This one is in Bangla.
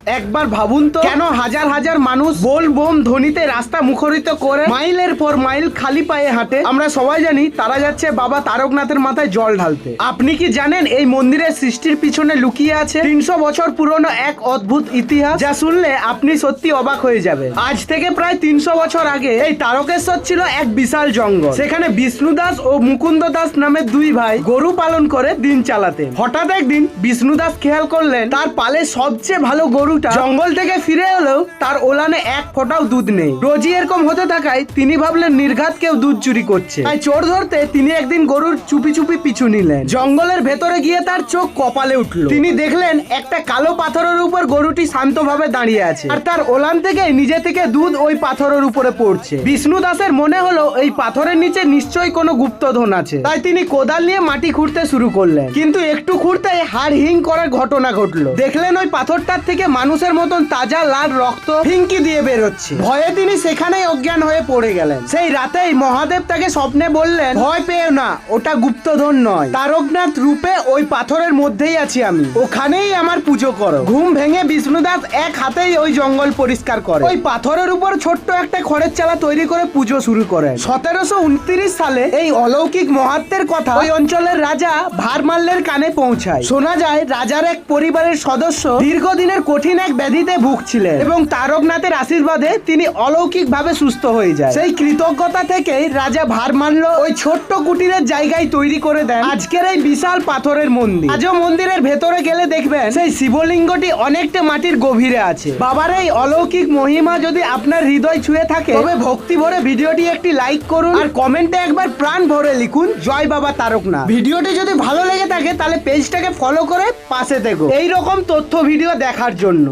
একবার ভাবুন তো, কেন হাজার হাজার মানুষ বোল বোম ধ্বনিতে রাস্তা মুখরিত করে মাইলের পর মাইল খালি পায়ে হাঁটে? আমরা সবাই জানি তারা যাচ্ছে বাবা তারকনাথের মাথায় জল ঢালতে। আপনি কি জানেন এই মন্দিরের সৃষ্টির পিছনে লুকিয়ে আছে 300 বছর পুরনো এক অদ্ভুত ইতিহাস, যা শুনলে আপনি সত্যি অবাক হয়ে যাবেন। আজ থেকে প্রায় 300 বছর আগে এই তারকেশ্বর ছিল এক বিশাল জঙ্গল। সেখানে বিষ্ণু দাস ও মুকুন্দ দাস নামে দুই ভাই গরু পালন করে দিন চালাতেন। হঠাৎ একদিন বিষ্ণু দাস খেয়াল করলেন তার পালে সবচেয়ে ভালো গরুটা জঙ্গল থেকে ফিরে এলেও তার ওলানে এক ফোঁটাও দুধ নেই। রোজই এরকম হতে থাকায় তিনি ভাবলেন নির্ঘাত কেউ দুধ চুরি করছে। তাই চোর ধরতে তিনি একদিন গরুর চুপি চুপি পিছু নিলেন। জঙ্গলের ভেতরে গিয়ে তার চোখ কপালে উঠলো। তিনি দেখলেন একটা কালো পাথরের উপর গরুটি শান্তভাবে দাঁড়িয়ে আছে, আর তার ওলান থেকে নিজে থেকে দুধ ওই পাথরের উপরে পড়ছে। বিষ্ণু দাসের মনে হলো এই পাথরের নিচে নিশ্চয়ই কোনো গুপ্তধন আছে। তাই তিনি কোদাল নিয়ে মাটি খুঁড়তে শুরু করলেন। কিন্তু একটু খুঁড়তেই হাড় হিং করার ঘটনা ঘটলো। দেখলেন ওই পাথরটার থেকে মানুষের মতন তাজা লাল রক্ত ফিঙ্কি দিয়ে বেরোচ্ছে। ভয়ে তিনি সেখানেই অজ্ঞান হয়ে পড়ে গেলেন। সেই রাতেই মহাদেব তাকে স্বপ্নে বললেন, ভয় পেও না, ওটা গুপ্তধন নয়, তারকনাথ রূপে ওই পাথরের মধ্যেই আছি আমি, ওখানেই আমার পুজো করো। ঘুম ভেঙে বিষ্ণুদাস এক হাতেই ওই জঙ্গল পরিষ্কার করে ওই পাথরের উপর ছোট্ট একটা খড়ের চালা তৈরি করে পুজো শুরু করেন। 1729 সালে এই অলৌকিক মহাত্মের কথা ওই অঞ্চলের রাজা ভারমাল্যের কানে পৌঁছায়। শোনা যায় রাজার এক পরিবারের সদস্য দীর্ঘদিনের কঠিন এক ব্যাধিতে ভুগছিলেন এবং তারকনাথের আশীর্বাদে তিনি অলৌকিক ভাবে সুস্থ হয়ে যায়। সেই কৃতজ্ঞতা থেকেই রাজা ভারমাল্য ওই ছোট্ট কুটিরের জায়গায় তৈরি করে দেন আজকের এই বিশাল পাথরের মন্দির। আজও মন্দিরের ভেতরে গেলে দেখবেন সেই শিবলিঙ্গটি অনেকটা মাটির গভীরে আছে। বাবার এই অলৌকিক মহিমা যদি আপনার হৃদয় ছুঁয়ে থাকে তবে ভক্তি ভরে ভিডিওটি একটি লাইক করুন আর কমেন্টে একবার প্রাণ ভরে লিখুন জয় বাবা তারকনাথ। ভিডিওটি যদি ভালো লেগে থাকে তাহলে পেজটাকে ফলো করে পাশে থেকো এইরকম তথ্য ভিডিও দেখার জন্য।